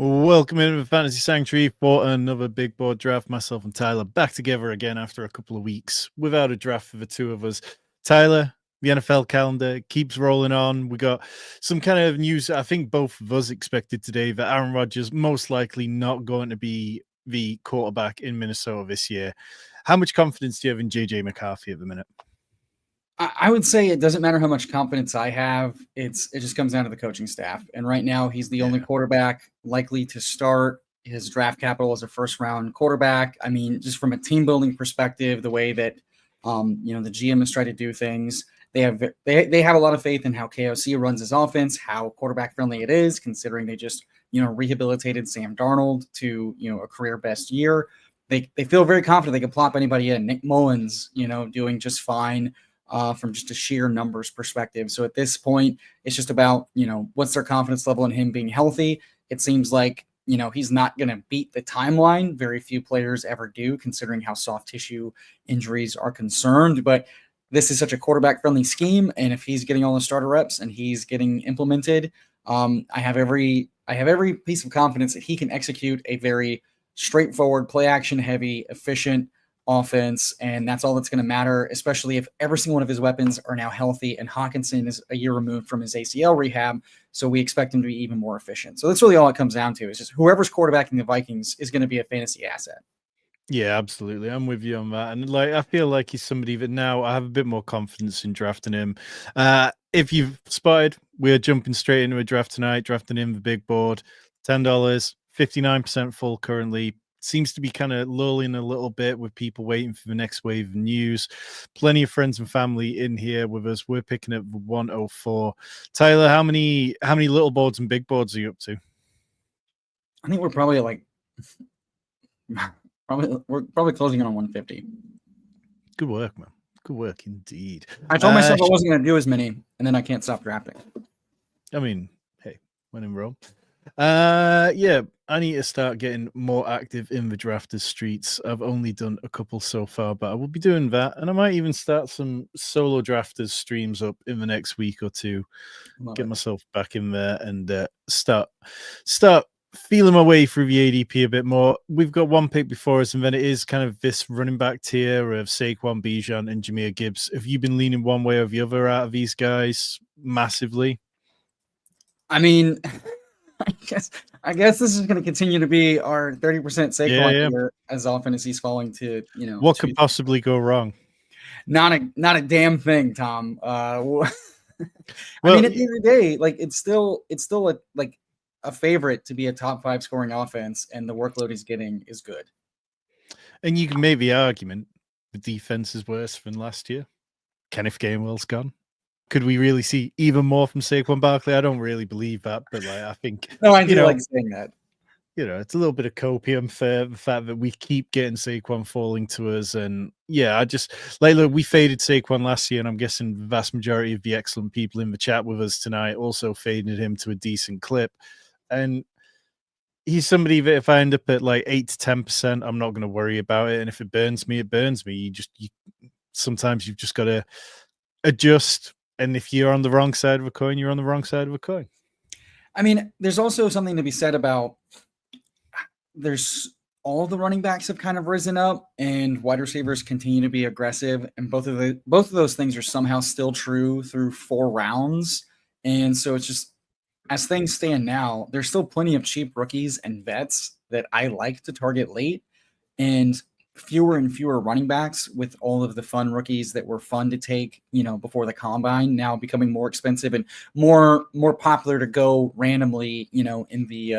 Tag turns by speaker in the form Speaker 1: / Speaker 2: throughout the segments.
Speaker 1: Welcome into the Fantasy Sanctuary for another big board draft. Myself and Tyler back together again after a couple of weeks without a draft for the two of us. Tyler, the NFL calendar keeps rolling on. We got some kind of news. I think both of us expected today that Aaron Rodgers most likely not going to be the quarterback in Minnesota this year. How much confidence do you have in JJ McCarthy at the minute?
Speaker 2: I would say it doesn't matter how much confidence I have. It just comes down to the coaching staff. And right now, he's the only quarterback likely to start. His draft capital as a first round quarterback. I mean, just from a team building perspective, the way that the GM has tried to do things, they have a lot of faith in how KOC runs his offense, how quarterback friendly it is, considering they just rehabilitated Sam Darnold to a career best year. They feel very confident they can plop anybody in. Nick Mullins, doing just fine. From just a sheer numbers perspective. So at this point, it's just about, what's their confidence level in him being healthy. It seems like, he's not going to beat the timeline. Very few players ever do, considering how soft tissue injuries are concerned. But this is such a quarterback-friendly scheme, and if he's getting all the starter reps and he's getting implemented, I have every piece of confidence that he can execute a very straightforward, play-action heavy, efficient offense, and that's all that's going to matter, especially if every single one of his weapons are now healthy, and Hawkinson is a year removed from his ACL rehab, so we expect him to be even more efficient. So that's really all it comes down to, is just whoever's quarterbacking the Vikings is going to be a fantasy asset.
Speaker 1: Yeah, absolutely. I'm with you on that. And I feel like he's somebody that now I have a bit more confidence in drafting him. If you've spotted, we're jumping straight into a draft tonight, drafting him the big board, $10, 59% full currently. Seems to be kind of lulling a little bit with people waiting for the next wave of news. Plenty of friends and family in here with us. We're picking up 104. Tyler, how many little boards and big boards are you up to?
Speaker 2: I think we're probably we're probably closing in on 150.
Speaker 1: Good work, man. Good work indeed.
Speaker 2: I told myself I wasn't going to do as many, and then I can't stop drafting.
Speaker 1: I mean, hey, when in Rome. Yeah, I need to start getting more active in the drafters streets. I've only done a couple so far, but I will be doing that, and I might even start some solo drafters streams up in the next week or two. Get myself back in there and start feeling my way through the ADP a bit more. We've got one pick before us, and then it is kind of this running back tier of Saquon, Bijan, and Jahmyr Gibbs. Have you been leaning one way or the other out of these guys massively?
Speaker 2: I mean, I guess this is going to continue to be our 30% Saquon here as often as he's falling to,
Speaker 1: What could possibly go wrong?
Speaker 2: Not a damn thing, Tom. I mean, at the end of the day, like it's still a favorite to be a top 5 scoring offense, and the workload he's getting is good.
Speaker 1: And you can make the argument the defense is worse than last year. Kenneth Gainwell's gone. Could we really see even more from Saquon Barkley? I don't really believe that, but I think
Speaker 2: I do like saying that.
Speaker 1: It's a little bit of copium for the fact that we keep getting Saquon falling to us. And I just look, we faded Saquon last year, and I'm guessing the vast majority of the excellent people in the chat with us tonight also faded him to a decent clip. And he's somebody that if I end up at 8 to 10%, I'm not going to worry about it. And if it burns me, it burns me. Sometimes you've just got to adjust. And if you're on the wrong side of a coin, you're on the wrong side of a coin.
Speaker 2: I mean, there's also something to be said about all the running backs have kind of risen up, and wide receivers continue to be aggressive. And both of those things are somehow still true through 4 rounds. And so it's just, as things stand now, there's still plenty of cheap rookies and vets that I like to target late, and fewer and fewer running backs, with all of the fun rookies that were fun to take, before the combine, now becoming more expensive and more popular to go randomly, in the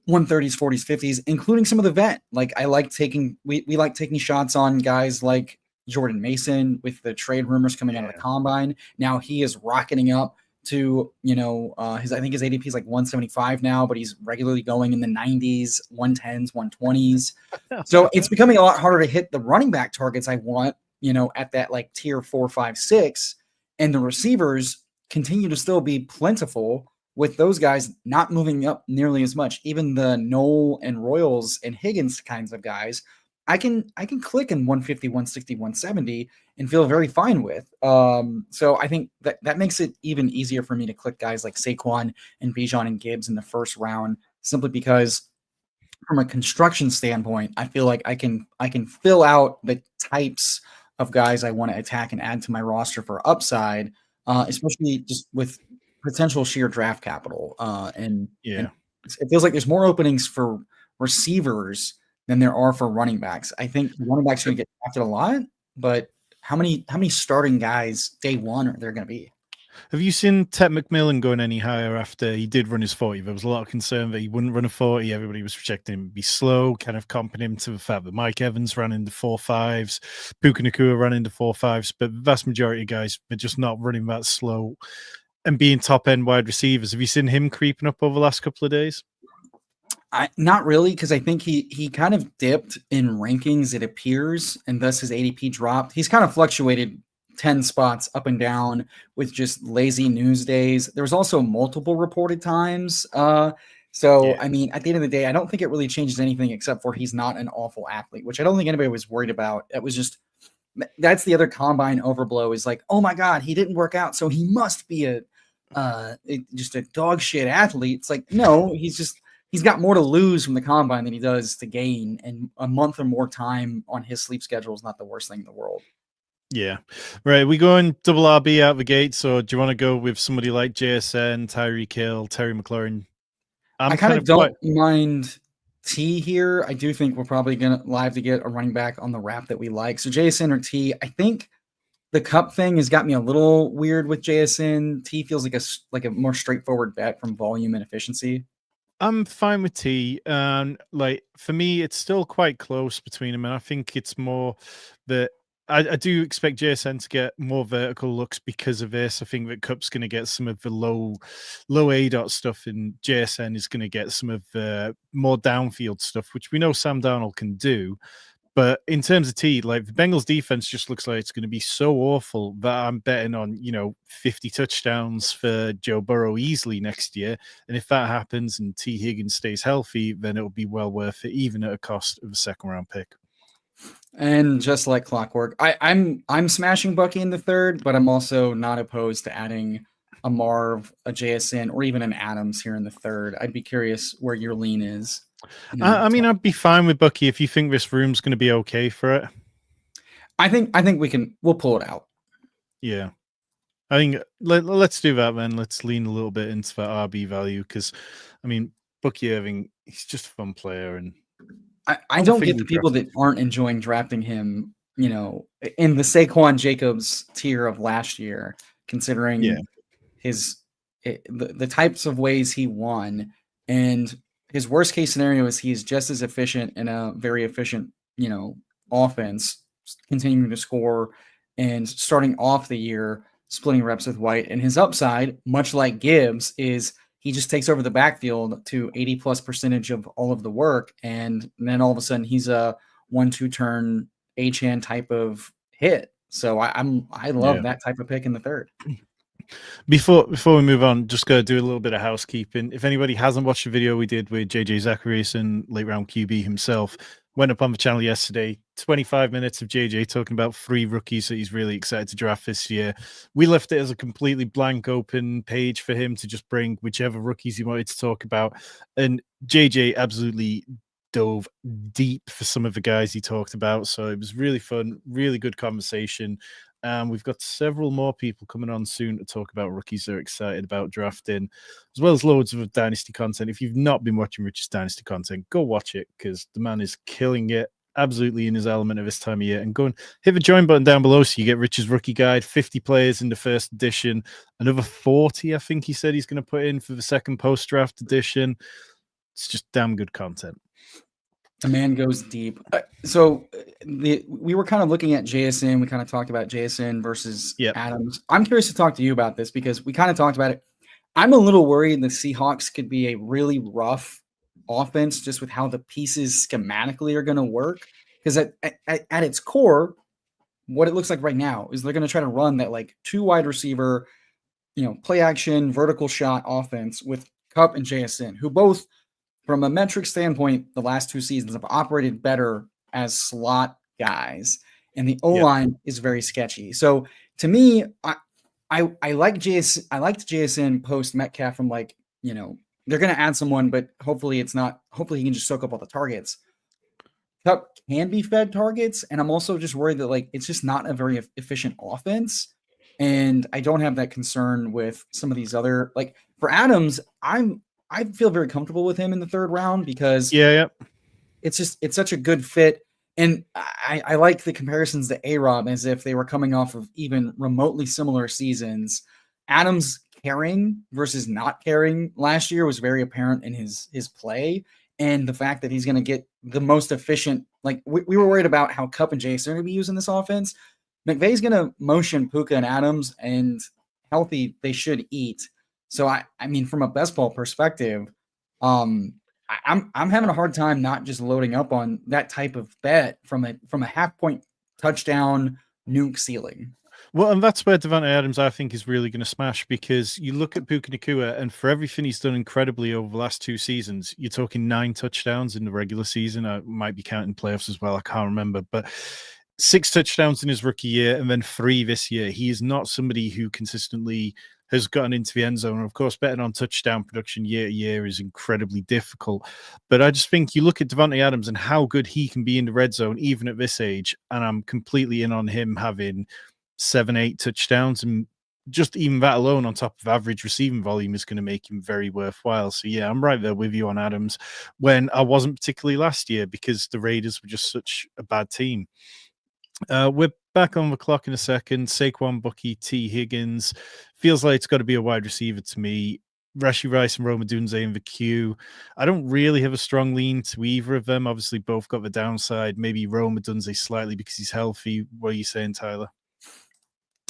Speaker 2: 130s, 40s, 50s, including some of the vet. Like I like taking, we like taking shots on guys like Jordan Mason with the trade rumors coming out of the combine. Now he is rocketing up to, I think his ADP is like 175 now, but he's regularly going in the 90s, 110s, 120s. So it's becoming a lot harder to hit the running back targets I want, at that tier 4, 5, 6. And the receivers continue to still be plentiful, with those guys not moving up nearly as much. Even the Knoll and Royals and Higgins kinds of guys, I can click in 150, 160, 170 and feel very fine with. So I think that makes it even easier for me to click guys like Saquon and Bijan and Gibbs in the first round, simply because from a construction standpoint, I feel like I can fill out the types of guys I want to attack and add to my roster for upside, especially just with potential sheer draft capital. And
Speaker 1: Yeah.
Speaker 2: it feels like there's more openings for receivers than there are for running backs. I think running backs are going to get drafted a lot, but how many starting guys day one are there going to be?
Speaker 1: Have you seen Ted McMillan going any higher after he did run his 40? There was a lot of concern that he wouldn't run a 40. Everybody was projecting him to be slow, kind of comping him to the fact that Mike Evans ran into 4.5s, Puka Nacua ran into 4.5s, but the vast majority of guys are just not running that slow and being top end wide receivers. Have you seen him creeping up over the last couple of days?
Speaker 2: Not really, because I think he kind of dipped in rankings, it appears, and thus his ADP dropped. He's kind of fluctuated 10 spots up and down with just lazy news days. There was also multiple reported times. So
Speaker 1: Yeah.
Speaker 2: I mean, at the end of the day, I don't think it really changes anything except for he's not an awful athlete, which I don't think anybody was worried about. It was just that's the other combine overblow is like, oh my God, he didn't work out, so he must be just a dog shit athlete. It's like, no, he's got more to lose from the combine than he does to gain, and a month or more time on his sleep schedule is not the worst thing in the world.
Speaker 1: Yeah. Right. We going double RB out the gate. So do you want to go with somebody like JSN, Tyreek Hill, Terry McLaurin?
Speaker 2: I
Speaker 1: I'm
Speaker 2: kind
Speaker 1: kind
Speaker 2: of
Speaker 1: of quite.
Speaker 2: don't mind T here. I do think we're probably gonna live to get a running back on the wrap that we like. So Jason or T, I think the cup thing has got me a little weird with JSN. T feels like a more straightforward bet from volume and efficiency.
Speaker 1: I'm fine with T. Like for me, it's still quite close between them, and I think it's more that I do expect JSN to get more vertical looks because of this. I think that Cup's going to get some of the low A dot stuff, and JSN is going to get some of the more downfield stuff, which we know Sam Darnold can do. But in terms of T, like the Bengals defense just looks like it's going to be so awful that I'm betting on, 50 touchdowns for Joe Burrow easily next year. And if that happens and T Higgins stays healthy, then it'll be well worth it, even at a cost of a second round pick.
Speaker 2: And just like clockwork, I'm smashing Bucky in the third, but I'm also not opposed to adding a Marv, a JSN, or even an Adams here in the third. I'd be curious where your lean is.
Speaker 1: I mean, I'd be fine with Bucky if you think this room's going to be okay for it.
Speaker 2: I think we'll pull it out.
Speaker 1: Yeah. I think let's do that then. Let's lean a little bit into that RB value because, I mean, Bucky Irving, he's just a fun player. And
Speaker 2: I don't get the people that aren't enjoying drafting him, in the Saquon Jacobs tier of last year, considering the types of ways he won. And his worst case scenario is he's just as efficient in a very efficient, offense, continuing to score and starting off the year, splitting reps with White. And his upside, much like Gibbs, is he just takes over the backfield to 80+% of all of the work. And then all of a sudden he's a 1-2 turn H-hand type of hit. So I love that type of pick in the third.
Speaker 1: Before we move on, just got to do a little bit of housekeeping. If anybody hasn't watched the video we did with JJ Zachariason, late round QB himself, went up on the channel yesterday. 25 minutes of JJ talking about 3 rookies that he's really excited to draft this year. We left it as a completely blank open page for him to just bring whichever rookies he wanted to talk about. And JJ absolutely dove deep for some of the guys he talked about. So it was really fun, really good conversation. We've got several more people coming on soon to talk about rookies they're excited about drafting, as well as loads of Dynasty content. If you've not been watching Rich's Dynasty content, go watch it because the man is killing it, absolutely in his element of this time of year. And go and hit the join button down below so you get Rich's rookie guide, 50 players in the first edition, another 40, I think he said he's going to put in for the second post-draft edition. It's just damn good content.
Speaker 2: The man goes deep. We were kind of looking at JSN. We kind of talked about JSN versus Adams. I'm curious to talk to you about this because we kind of talked about it. I'm a little worried the Seahawks could be a really rough offense just with how the pieces schematically are going to work. Because at its core, what it looks like right now is they're going to try to run that like 2 wide receiver, play action, vertical shot offense with Kupp and JSN, who both, from a metric standpoint, the last 2 seasons have operated better as slot guys, and the O-line is very sketchy. So to me, I like JSN. I liked JSN post Metcalf from they're going to add someone, but hopefully it's not. Hopefully he can just soak up all the targets. Cup can be fed targets, and I'm also just worried that like it's just not a very efficient offense. And I don't have that concern with some of these other like for Adams. I feel very comfortable with him in the third round because
Speaker 1: Yeah, yeah.
Speaker 2: it's such a good fit. And I like the comparisons to A-Rob as if they were coming off of even remotely similar seasons. Adams caring versus not caring last year was very apparent in his play. And the fact that he's going to get the most efficient, like we were worried about how Cup and Jason are going to be using this offense. McVay's going to motion Puka and Adams, and healthy they should eat. So I mean, from a best ball perspective, um, I'm having a hard time not just loading up on that type of bet from a half point touchdown nuke ceiling.
Speaker 1: Well, and that's where Devontae Adams, I think, is really going to smash because you look at Puka Nacua, and for everything he's done incredibly over the last 2 seasons, you're talking 9 touchdowns in the regular season. I might be counting playoffs as well. I can't remember, but 6 touchdowns in his rookie year and then 3 this year. He is not somebody who consistently has gotten into the end zone. And of course, betting on touchdown production year to year is incredibly difficult. But I just think you look at Devontae Adams and how good he can be in the red zone, even at this age. And I'm completely in on him having 7, 8 touchdowns. And just even that alone on top of average receiving volume is going to make him very worthwhile. So yeah, I'm right there with you on Adams when I wasn't particularly last year because the Raiders were just such a bad team. We're back on the clock in a second. Saquon, Bucky, T. Higgins. Feels like it's got to be a wide receiver to me. Rashee Rice and Rome Odunze in the queue. I don't really have a strong lean to either of them. Obviously, both got the downside. Maybe Rome Odunze slightly because he's healthy. What are you saying, Tyler?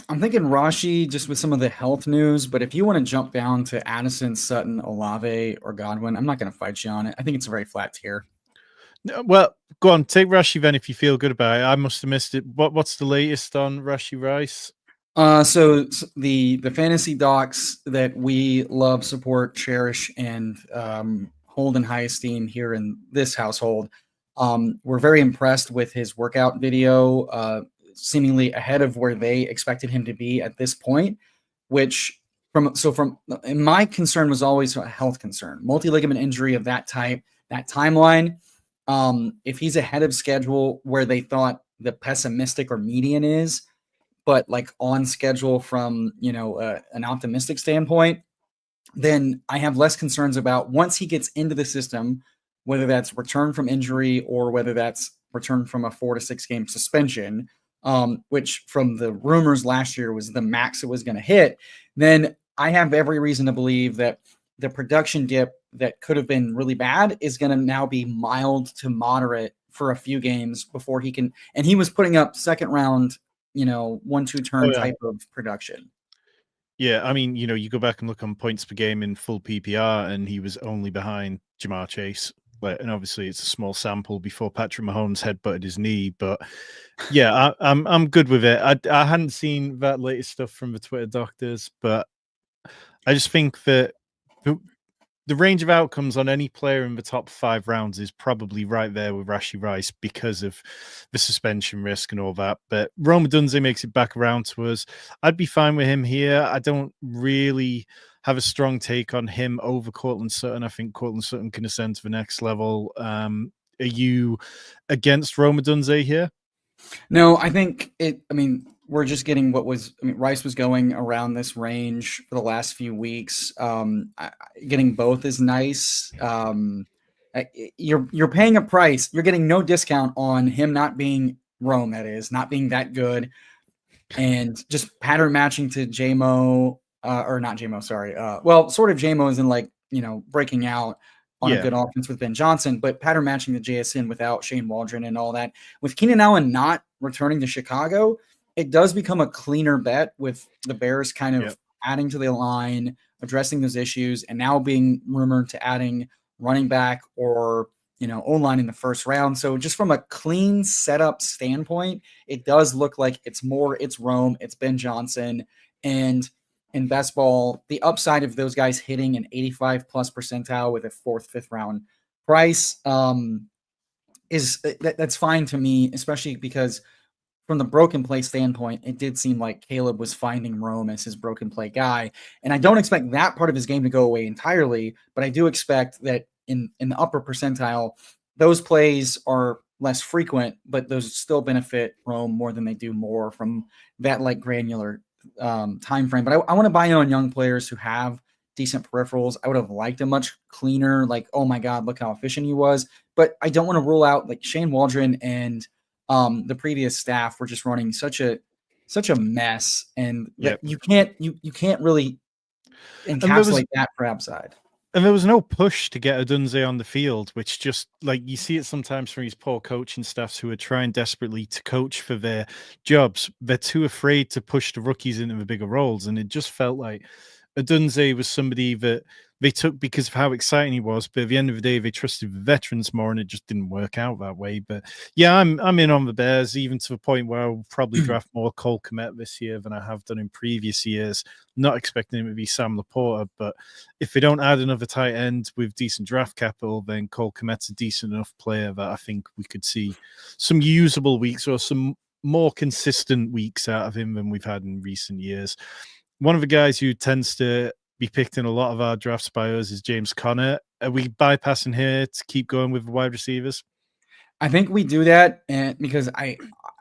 Speaker 2: I'm thinking Rashi just with some of the health news, but if you want to jump down to Addison, Sutton, Olave, or Godwin, I'm not going to fight you on it. I think it's a very flat tier.
Speaker 1: Well, go on. Take Rashee then if you feel good about it. I must have missed it. What's the latest on Rashee Rice?
Speaker 2: So the fantasy docs that we love, support, cherish, and hold in high esteem here in this household, we're very impressed with his workout video, seemingly ahead of where they expected him to be at this point. Which from my concern was always a health concern, multi-ligament injury of that type, that timeline. If he's ahead of schedule where they thought the pessimistic or median is, but like on schedule from an optimistic standpoint, then I have less concerns about once he gets into the system, whether that's return from injury or whether that's return from a 4 to 6 game suspension, which from the rumors last year was the max it was going to hit. Then I have every reason to believe that the production dip that could have been really bad is going to now be mild to moderate for a few games before he can. And he was putting up second round 1-2 turn type of production.
Speaker 1: Yeah, I mean, you go back and look on points per game in full PPR, and he was only behind Jamar Chase. And obviously, it's a small sample before Patrick Mahomes headbutted his knee. But yeah, I'm good with it. I hadn't seen that latest stuff from the Twitter doctors, but I just think that the range of outcomes on any player in the top 5 rounds is probably right there with Rashee Rice because of the suspension risk and all that. But Rome Odunze makes it back around to us. I'd be fine with him here. I don't really have a strong take on him over Courtland Sutton. I think Courtland Sutton can ascend to the next level. Are you against Rome Odunze here?
Speaker 2: No, I think we're just getting Rice was going around this range for the last few weeks. Getting both is nice. You're paying a price. You're getting no discount on him not being Rome, that is, not being that good, and just pattern matching to JMO, or not JMO, sorry. Well, sort of JMO is in breaking out on a good offense with Ben Johnson, but pattern matching the JSN without Shane Waldron and all that. With Keenan Allen not returning to Chicago, it does become a cleaner bet with the Bears kind of adding to the line, addressing those issues, and now being rumored to adding running back or O-line in the first round. So just from a clean setup standpoint, it does look like it's Rome, it's Ben Johnson, and in best ball, the upside of those guys hitting an 85 plus percentile with a 4th, 5th round price that's fine to me, especially because from the broken play standpoint, it did seem like Caleb was finding Rome as his broken play guy. And I don't expect that part of his game to go away entirely, but I do expect that in the upper percentile, those plays are less frequent, but those still benefit Rome more than they do more from that like granular time frame. But I want to buy in on young players who have decent peripherals. I would have liked a much cleaner, like, oh my God, look how efficient he was. But I don't want to rule out like Shane Waldron and the previous staff were just running such a mess, and that
Speaker 1: Yep.
Speaker 2: you can't really
Speaker 1: And there was
Speaker 2: encapsulate that for upside.
Speaker 1: And there was no push to get Odunze on the field, which just like you see it sometimes from these poor coaching staffs who are trying desperately to coach for their jobs. They're too afraid to push the rookies into the bigger roles. And it just felt like Odunze was somebody that they took because of how exciting he was. But at the end of the day, they trusted the veterans more, and it just didn't work out that way. But yeah, I'm in on the Bears, even to the point where I'll probably draft more Cole Kmet this year than I have done in previous years. Not expecting him to be Sam Laporta, but if they don't add another tight end with decent draft capital, then Cole Kmet's a decent enough player that I think we could see some usable weeks or some more consistent weeks out of him than we've had in recent years. One of the guys who tends to be picked in a lot of our drafts by us is James Conner. Are we bypassing here to keep going with the wide receivers?
Speaker 2: I think we do that, and because I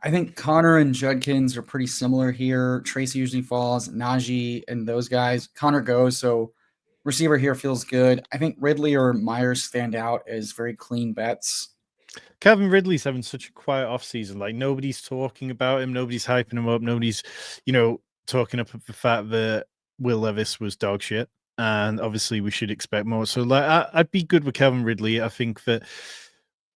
Speaker 2: think Connor and Judkins are pretty similar here. Tracy usually falls, Najee and those guys. Connor goes, so receiver here feels good. I think Ridley or Myers stand out as very clean bets.
Speaker 1: Calvin Ridley's having such a quiet offseason. Like nobody's talking about him, nobody's hyping him up, nobody's, talking up the fact that Will Levis was dog shit. And obviously we should expect more. So like I'd be good with Calvin Ridley. I think that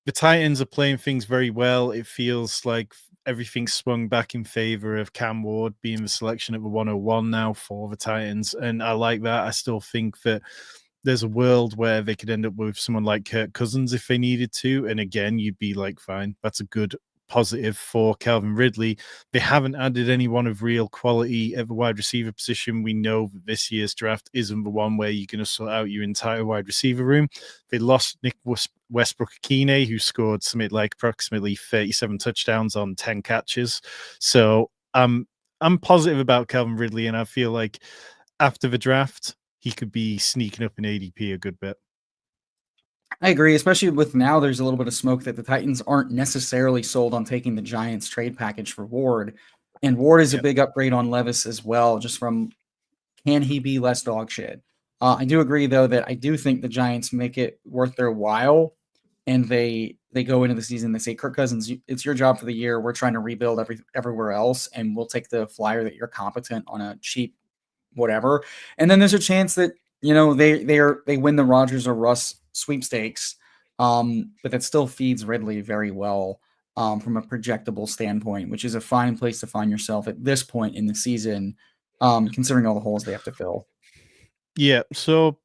Speaker 1: the Titans are playing things very well. It feels like everything's swung back in favor of Cam Ward being the selection at the 101 now for the Titans. And I like that. I still think that there's a world where they could end up with someone like Kirk Cousins if they needed to. And again, you'd be like, fine, that's a good positive for Calvin Ridley. They haven't added anyone of real quality at the wide receiver position. We know that this year's draft isn't the one where you're going to sort out your entire wide receiver room. They lost Nick Westbrook-Akine, who scored something like approximately 37 touchdowns on 10 catches. So I'm positive about Calvin Ridley, and I feel like after the draft, he could be sneaking up in ADP a good bit.
Speaker 2: I agree, especially with now there's a little bit of smoke that the Titans aren't necessarily sold on taking the Giants trade package for Ward. And Ward is a big upgrade on Levis as well, just from can he be less dog shit? I do agree, though, that I do think the Giants make it worth their while, and they go into the season, they say, Kirk Cousins, it's your job for the year. We're trying to rebuild everywhere else, and we'll take the flyer that you're competent on a cheap whatever. And then there's a chance that they win the Rodgers or Russ sweepstakes, but that still feeds Ridley very well from a projectable standpoint, which is a fine place to find yourself at this point in the season, considering all the holes they have to fill.
Speaker 1: Yeah, so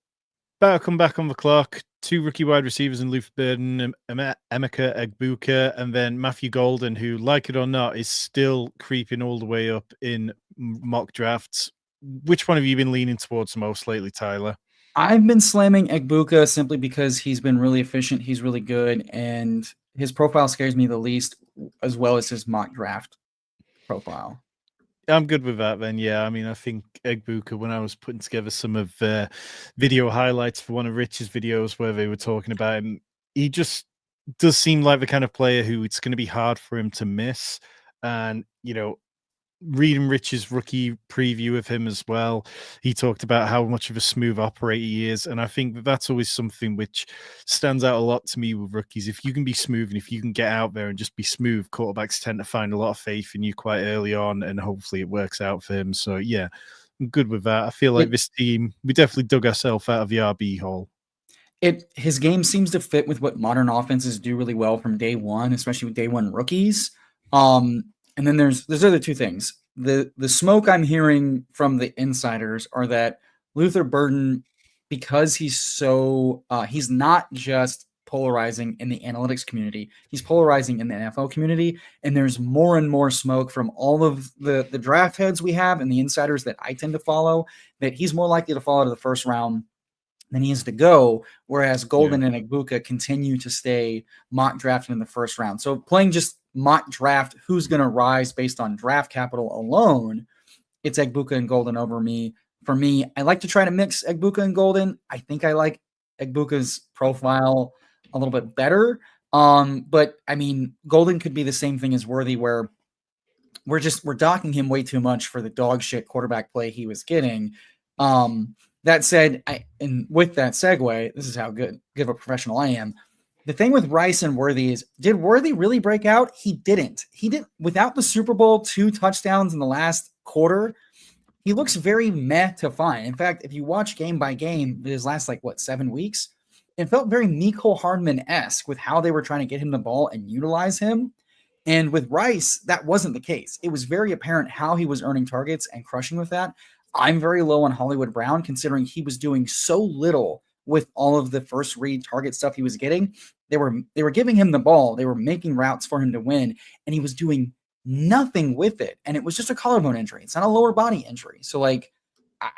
Speaker 1: better come back on the clock. 2 rookie wide receivers in Luther Burden, Emeka Egbuka, and then Matthew Golden, who, like it or not, is still creeping all the way up in mock drafts. Which one have you been leaning towards the most lately, Tyler?
Speaker 2: I've been slamming Egbuka simply because he's been really efficient. He's really good, and his profile scares me the least, as well as his mock draft profile.
Speaker 1: I'm good with that then. Yeah, I mean, I think Egbuka, when I was putting together some of video highlights for one of Rich's videos where they were talking about him, he just does seem like the kind of player who it's going to be hard for him to miss. And, reading Rich's rookie preview of him as well, he talked about how much of a smooth operator he is. And I think that that's always something which stands out a lot to me with rookies. If you can be smooth and if you can get out there and just be smooth, quarterbacks tend to find a lot of faith in you quite early on, and hopefully it works out for him. So yeah, I'm good with that. I feel like this team, we definitely dug ourselves out of the RB hole.
Speaker 2: His game seems to fit with what modern offenses do really well from day one, especially with day one rookies. And then there's other two things. The smoke I'm hearing from the insiders are that Luther Burden, because he's so he's not just polarizing in the analytics community, he's polarizing in the NFL community, and there's more and more smoke from all of the draft heads we have and the insiders that I tend to follow that he's more likely to fall out of the first round than he is to go, whereas Golden and Egbuka continue to stay mock drafted in the first round. So playing just mock draft who's going to rise based on draft capital alone, it's Egbuka and Golden over me. For me, I like to try to mix Egbuka and Golden. I think I like Egbuka's profile a little bit better. But I mean, Golden could be the same thing as Worthy, where we're docking him way too much for the dog shit quarterback play he was getting. That said, and with that segue, this is how good of a professional I am. The thing with Rice and Worthy is, did Worthy really break out? He didn't. He didn't. Without the Super Bowl 2 touchdowns in the last quarter, he looks very meh to fine. In fact, if you watch game by game, his last 7 weeks, it felt very Mecole Hardman-esque with how they were trying to get him the ball and utilize him. And with Rice, that wasn't the case. It was very apparent how he was earning targets and crushing with that. I'm very low on Hollywood Brown, considering he was doing so little with all of the first read target stuff he was getting. They were giving him the ball. They were making routes for him to win, and he was doing nothing with it. And it was just a collarbone injury. It's not a lower body injury. So I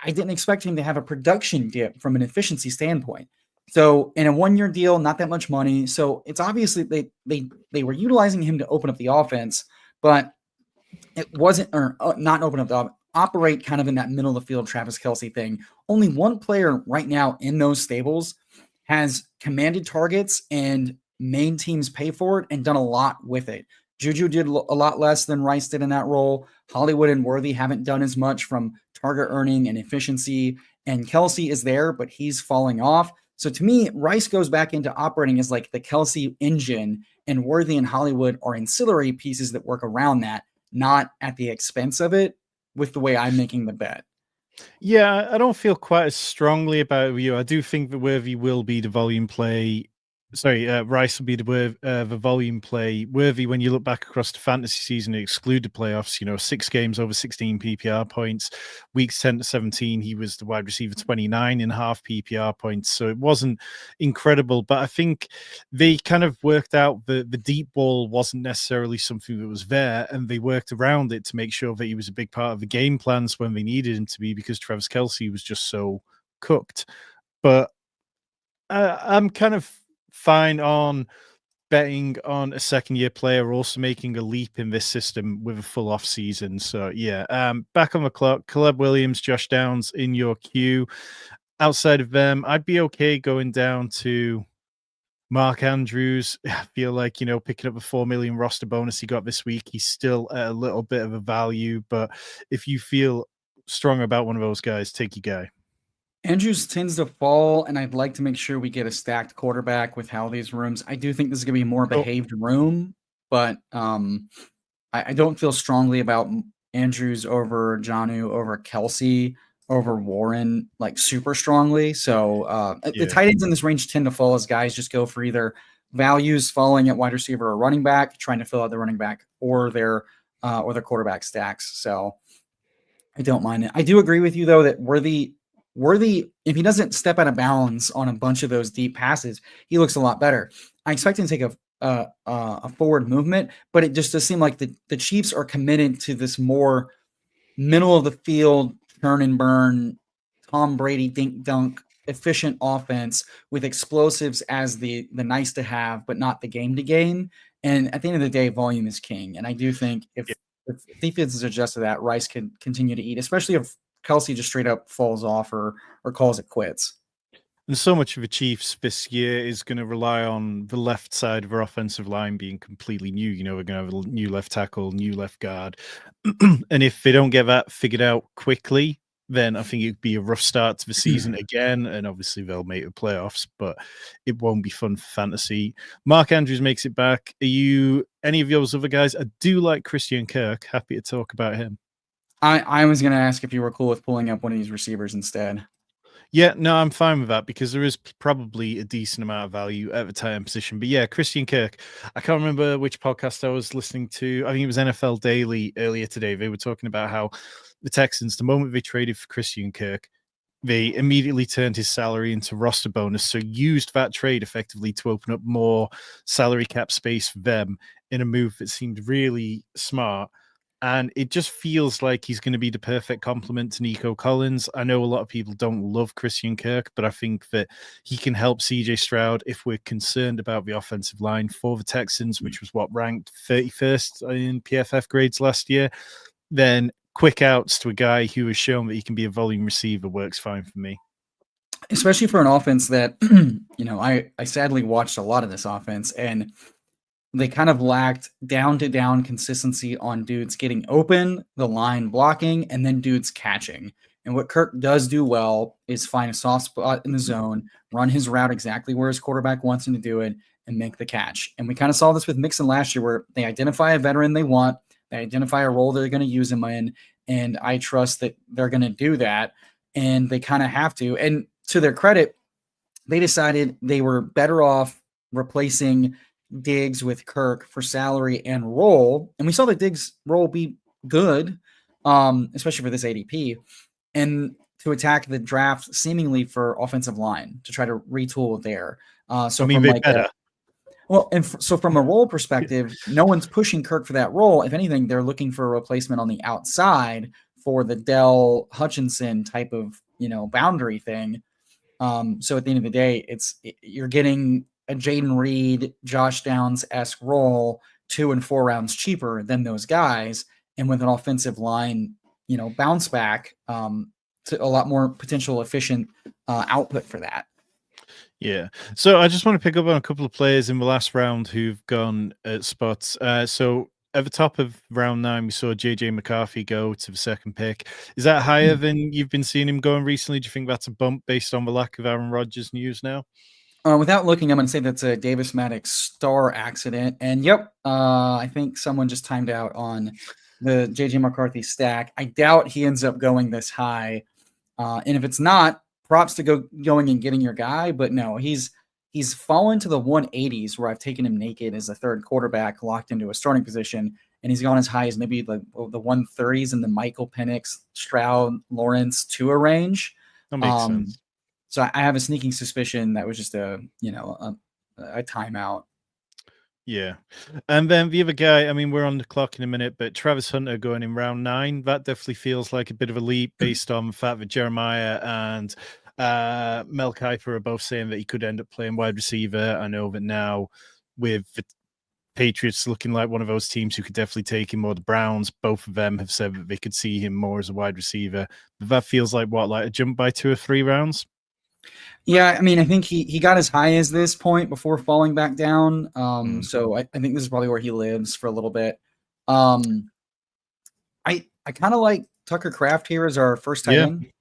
Speaker 2: didn't expect him to have a production dip from an efficiency standpoint. So in a 1-year deal, not that much money. So it's obviously they were utilizing him to open up the offense, but it wasn't, or not open up the operate kind of in that middle of the field Travis Kelce thing. Only one player right now in those stables has commanded targets and made teams pay for it and done a lot with it. Juju did a lot less than Rice did in that role. Hollywood and Worthy haven't done as much from target earning and efficiency. And Kelce is there, but he's falling off. So to me, Rice goes back into operating as like the Kelce engine, and Worthy and Hollywood are ancillary pieces that work around that, not at the expense of it, with the way I'm making the bet.
Speaker 1: Yeah, I don't feel quite as strongly about you. I do think that Worthy will be the volume play. Sorry, Rice will be the volume play. Worthy, when you look back across the fantasy season, exclude the playoffs, 6 games over 16 PPR points. Weeks 10 to 17, he was the wide receiver 29 in half PPR points. So it wasn't incredible, but I think they kind of worked out the deep ball wasn't necessarily something that was there, and they worked around it to make sure that he was a big part of the game plans when they needed him to be, because Travis Kelce was just so cooked. But I'm kind of fine on betting on a second-year player also making a leap in this system with a full off season. So yeah, back on the clock, Caleb Williams, Josh Downs in your queue. Outside of them, I'd be okay going down to Mark Andrews. I feel like, picking up the 4 million roster bonus he got this week, he's still at a little bit of a value. But if you feel strong about one of those guys, take your guy.
Speaker 2: Andrews tends to fall, and I'd like to make sure we get a stacked quarterback with how these rooms. I do think this is going to be a more behaved room, but I don't feel strongly about Andrews over Jonnu, over Kelce, over Warren, super strongly. So the tight ends in this range tend to fall as guys just go for either values falling at wide receiver or running back, trying to fill out the running back, or their quarterback stacks. So I don't mind it. I do agree with you though that Worthy, if he doesn't step out of bounds on a bunch of those deep passes, he looks a lot better. I expect him to take a forward movement, but it just does seem like the Chiefs are committed to this more middle of the field, turn and burn, Tom Brady dink dunk, efficient offense with explosives as the nice to have, but not the game to game. And at the end of the day, volume is king. And I do think if defenses adjust to that, Rice can continue to eat, especially if Kelce just straight up falls off or calls it quits.
Speaker 1: And so much of the Chiefs this year is going to rely on the left side of our offensive line being completely new. We're going to have a new left tackle, new left guard. And if they don't get that figured out quickly, then I think it'd be a rough start to the season again. And obviously they'll make the playoffs, but it won't be fun for fantasy. Mark Andrews makes it back. Are you any of those other guys? I do like Christian Kirk. Happy to talk about him.
Speaker 2: I was going to ask if you were cool with pulling up one of these receivers instead.
Speaker 1: Yeah, no, I'm fine with that because there is probably a decent amount of value at the tight end position. But yeah, Christian Kirk, I can't remember which podcast I was listening to. I think it was NFL Daily earlier today. They were talking about how the Texans, the moment they traded for Christian Kirk, they immediately turned his salary into roster bonus. So used that trade effectively to open up more salary cap space for them in a move that seemed really smart. And it just feels like he's going to be the perfect complement to Nico Collins. I know a lot of people don't love Christian Kirk, but I think that he can help CJ Stroud if we're concerned about the offensive line for the Texans, which was what ranked 31st in PFF grades last year. Then quick outs to a guy who has shown that he can be a volume receiver works fine for me.
Speaker 2: Especially for an offense that, I sadly watched a lot of this offense, and they kind of lacked down to down consistency on dudes getting open, the line blocking, and then dudes catching. And what Kirk does do well is find a soft spot in the zone, run his route exactly where his quarterback wants him to do it, and make the catch. And we kind of saw this with Mixon last year, where they identify a veteran they want, they identify a role they're going to use him in, and I trust that they're going to do that. And they kind of have to. And to their credit, they decided they were better off replacing Diggs with Kirk for salary and role. And we saw the Diggs role be good, especially for this ADP. And to attack the draft seemingly for offensive line to try to retool there. So from
Speaker 1: they
Speaker 2: like
Speaker 1: better.
Speaker 2: so from a role perspective, no one's pushing Kirk for that role. If anything, they're looking for a replacement on the outside for the Dell Hutchinson type of boundary thing. So at the end of the day, you're getting a Jaden Reed, Josh Downs-esque role 2 and 4 rounds cheaper than those guys, and with an offensive line, bounce back to a lot more potential efficient output for that.
Speaker 1: Yeah. So I just want to pick up on a couple of players in the last round who've gone at spots. So at the top of round 9, we saw JJ McCarthy go to the second pick. Is that higher than you've been seeing him going recently? Do you think that's a bump based on the lack of Aaron Rodgers news now?
Speaker 2: Without looking, I'm going to say that's a Davis Maddox star accident. And yep, I think someone just timed out on the JJ McCarthy stack. I doubt he ends up going this high. And if it's not, props to going and getting your guy. But no, he's fallen to the 180s where I've taken him naked as a third quarterback locked into a starting position. And he's gone as high as maybe the 130s in the Michael Penix, Stroud, Lawrence Tua range.
Speaker 1: That makes sense.
Speaker 2: So I have a sneaking suspicion that was just a timeout.
Speaker 1: Yeah. And then the other guy, I mean, we're on the clock in a minute, but Travis Hunter going in round 9, that definitely feels like a bit of a leap based on the fact that Jeremiah and Mel Kiper are both saying that he could end up playing wide receiver. I know that now with the Patriots looking like one of those teams who could definitely take him, or the Browns, both of them have said that they could see him more as a wide receiver. But that feels like like a jump by 2 or 3 rounds?
Speaker 2: Yeah, I mean, I think he got as high as this point before falling back down. So I think this is probably where he lives for a little bit. I kind of like Tucker Kraft here as our first tight end.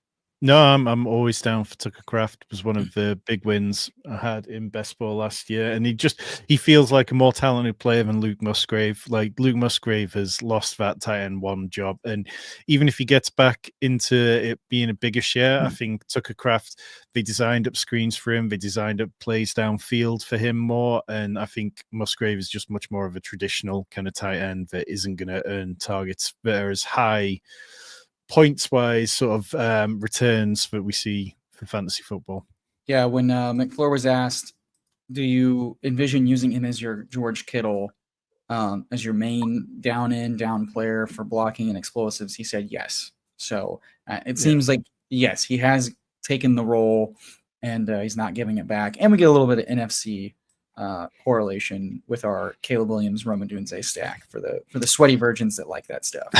Speaker 1: No, I'm always down for Tucker Kraft. It was one of the big wins I had in best ball last year, and he feels like a more talented player than Luke Musgrave. Like Luke Musgrave has lost that tight end 1 job, and even if he gets back into it being a bigger share, I think Tucker Kraft, they designed up screens for him, they designed up plays downfield for him more, and I think Musgrave is just much more of a traditional kind of tight end that isn't going to earn targets that are as high points wise sort of returns that we see for fantasy football.
Speaker 2: Yeah, when McFleur was asked, do you envision using him as your George Kittle, as your main down player for blocking and explosives, he said yes. So it seems like, yes, he has taken the role, and he's not giving it back. And we get a little bit of NFC correlation with our Caleb Williams, Roman Dunze stack for the sweaty virgins that like that stuff.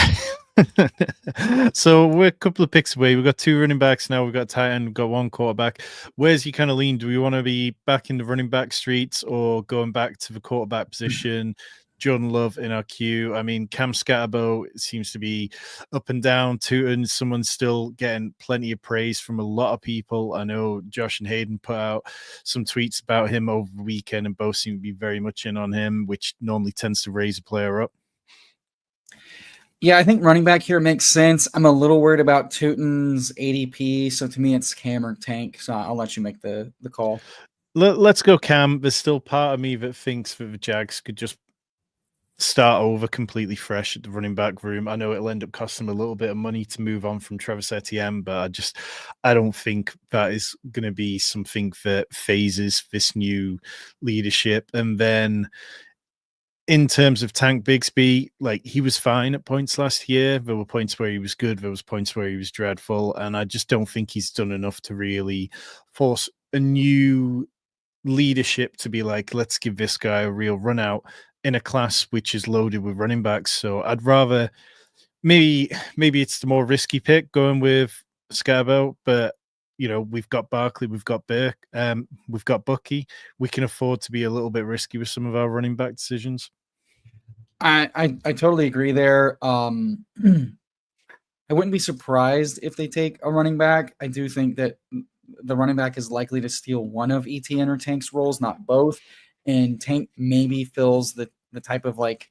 Speaker 1: So we're a couple of picks away. We've got 2 running backs now. We've got tight end, we've got 1 quarterback. Where's you kind of lean? Do we want to be back in the running back streets or going back to the quarterback position? Jordan Love in our queue. I mean, Cam Scatterbo seems to be up and down. Tootin, someone's still getting plenty of praise from a lot of people. I know Josh and Hayden put out some tweets about him over the weekend, and both seem to be very much in on him, which normally tends to raise a player up.
Speaker 2: Yeah, I think running back here makes sense. I'm a little worried about Tootin's ADP, so to me it's Cam or Tank. So I'll let you make the call.
Speaker 1: Let's go Cam. There's still part of me that thinks that the Jags could just start over completely fresh at the running back room. I know it'll end up costing them a little bit of money to move on from Travis Etienne, but I don't think that is going to be something that phases this new leadership. And then in terms of Tank Bigsby, like he was fine at points last year. There were points where he was good, there was points where he was dreadful, and I just don't think he's done enough to really force a new leadership to be like, let's give this guy a real run out in a class which is loaded with running backs. So I'd rather maybe it's the more risky pick going with Scarborough, but we've got Barkley, we've got Burke, we've got Bucky. We can afford to be a little bit risky with some of our running back decisions.
Speaker 2: I totally agree there. I wouldn't be surprised if they take a running back. I do think that the running back is likely to steal one of ETN or Tank's roles, not both. And Tank maybe fills the type of like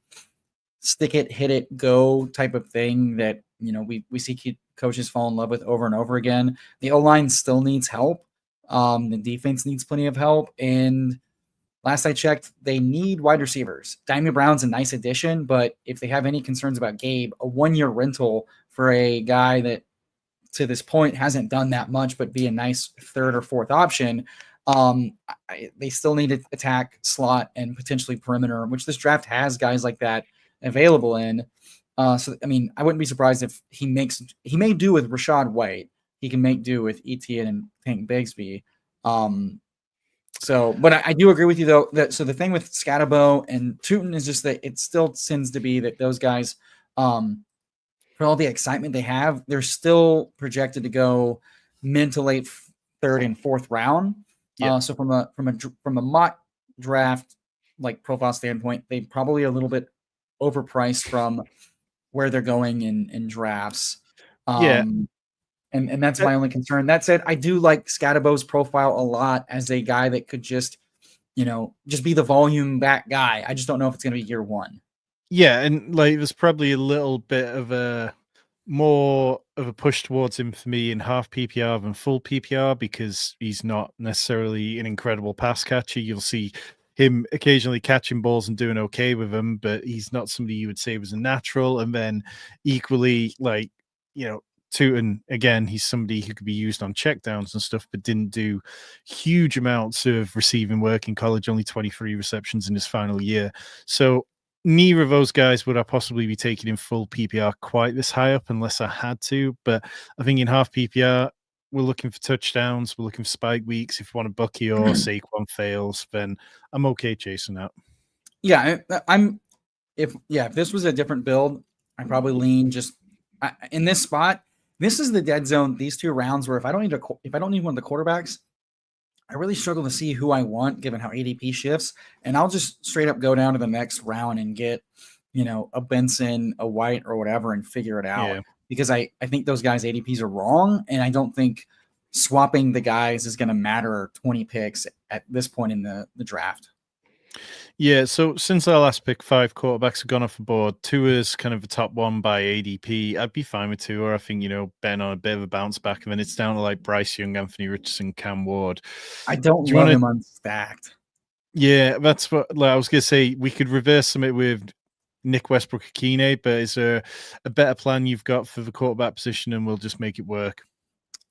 Speaker 2: stick it, hit it, go type of thing that we see coaches fall in love with over and over again. The O line still needs help. The defense needs plenty of help, and last I checked, they need wide receivers. Diamond Brown's a nice addition, but if they have any concerns about Gabe, a 1-year rental for a guy that to this point hasn't done that much, but be a nice third or fourth option. They still need to attack slot and potentially perimeter, which this draft has guys like that available in. So I mean, I wouldn't be surprised if he may do with Rashad White. He can make do with Etienne and Tank Bigsby. But I do agree with you though that so the thing with Scatterbo and Tootin is just that it still tends to be that those guys, for all the excitement they have, they're still projected to go mid to late third and fourth round.
Speaker 1: Yeah.
Speaker 2: So from a mock draft like profile standpoint, they probably a little bit overpriced from where they're going in drafts. And that's my only concern. That said, I do like Scatterbo's profile a lot as a guy that could just be the volume back guy. I just don't know if it's going to be year one.
Speaker 1: Yeah, and like there's probably a little bit of a more of a push towards him for me in half PPR than full PPR because he's not necessarily an incredible pass catcher. You'll see him occasionally catching balls and doing okay with them, but he's not somebody you would say was a natural. And then equally, like, Tootin, again, he's somebody who could be used on checkdowns and stuff, but didn't do huge amounts of receiving work in college, only 23 receptions in his final year. So neither of those guys would I possibly be taking in full PPR quite this high up unless I had to. But I think in half PPR, we're looking for touchdowns. We're looking for spike weeks. If you want a Bucky or Saquon fails, then I'm okay chasing that.
Speaker 2: Yeah, if this was a different build, I'd probably lean just in this spot. This is the dead zone. These 2 rounds where if I don't need one of the quarterbacks, I really struggle to see who I want given how ADP shifts, and I'll just straight up go down to the next round and get a Benson, a White, or whatever, and figure it out. Because I think those guys' ADPs are wrong, and I don't think swapping the guys is going to matter 20 picks at this point in the draft.
Speaker 1: Yeah, so since our last pick, 5 quarterbacks have gone off the board. Tua is kind of the top one by ADP. I'd be fine with Tua. I think, Ben on a bit of a bounce back, and then it's down to like Bryce Young, Anthony Richardson, Cam Ward.
Speaker 2: I don't love him unstacked.
Speaker 1: Yeah, that's what I was going to say. We could reverse some it with Nick Westbrook-Akine, but is there a better plan you've got for the quarterback position, and we'll just make it work?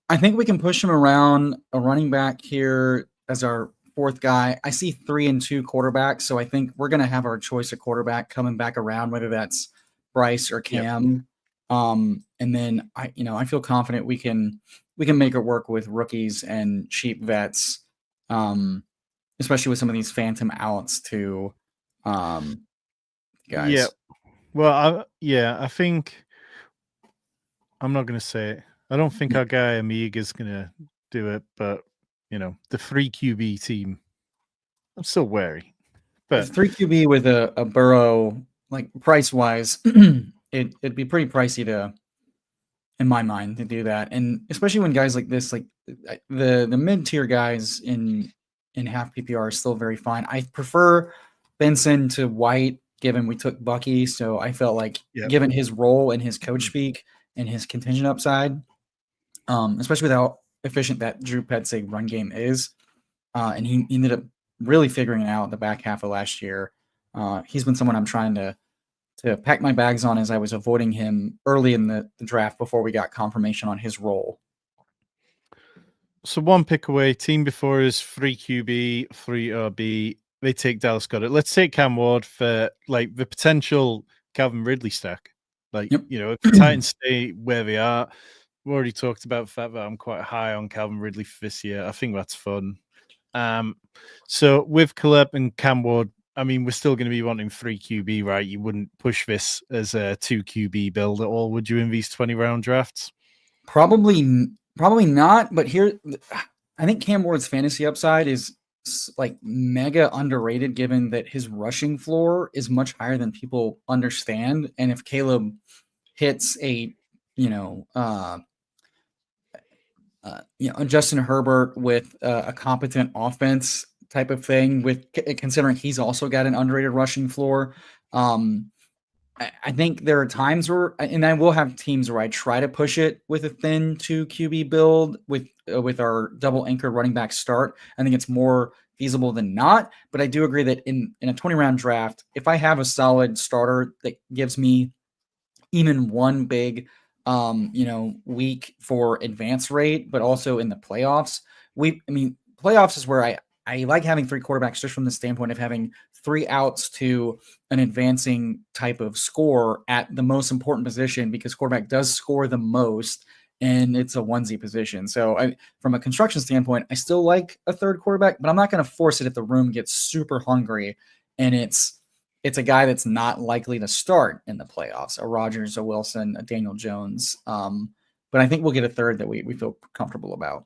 Speaker 2: I think we can push him around a running back here as our 4th guy. I see 3 and 2 quarterbacks, so I think we're going to have our choice of quarterback coming back around, whether that's Bryce or Cam. Yep. And then I feel confident we can make it work with rookies and cheap vets, especially with some of these phantom outs too, guys.
Speaker 1: Yeah. Well, I think I'm not going to say it. I don't think our guy Amiga's going to do it, but the 3 QB team, I'm still wary. But
Speaker 2: 3 QB with a Burrow, like price wise, it'd be pretty pricey in my mind, to do that, and especially when guys like this, like the mid tier guys in half PPR are still very fine. I prefer Benson to White, given we took Bucky, so I felt like given his role and his coach speak and his contingent upside, especially with how efficient that Drew Petzing run game is, and he ended up really figuring it out in the back half of last year. He's been someone I'm trying to pack my bags on as I was avoiding him early in the draft before we got confirmation on his role.
Speaker 1: So 1 pick away, team before is 3 QB, 3 RB, they take Dallas Goedert. Let's take Cam Ward for like the potential Calvin Ridley stack. Like,
Speaker 2: Yep.
Speaker 1: if the Titans stay where they are, we've already talked about the fact that I'm quite high on Calvin Ridley for this year. I think that's fun. So with Caleb and Cam Ward, I mean, we're still going to be wanting 3 QB, right? You wouldn't push this as a 2 QB build at all, would you, in these 20-round drafts?
Speaker 2: Probably not. But here, I think Cam Ward's fantasy upside is like mega underrated, given that his rushing floor is much higher than people understand. And if Caleb hits a, you know, Justin Herbert with a competent offense type of thing, with considering he's also got an underrated rushing floor. I think there are times where, and I will have teams where I try to push it with a thin 2 QB build with our double anchor running back start. I think it's more feasible than not, but I do agree that in a 20-round draft, if I have a solid starter that gives me even one big week for advance rate, but also in the playoffs. Playoffs is where I like having 3 quarterbacks just from the standpoint of having 3 outs to an advancing type of score at the most important position, because quarterback does score the most and it's a onesie position. So from a construction standpoint, I still like a 3rd quarterback, but I'm not going to force it if the room gets super hungry and it's a guy that's not likely to start in the playoffs, a Rodgers, a Wilson, a Daniel Jones. But I think we'll get a 3rd that we feel comfortable about.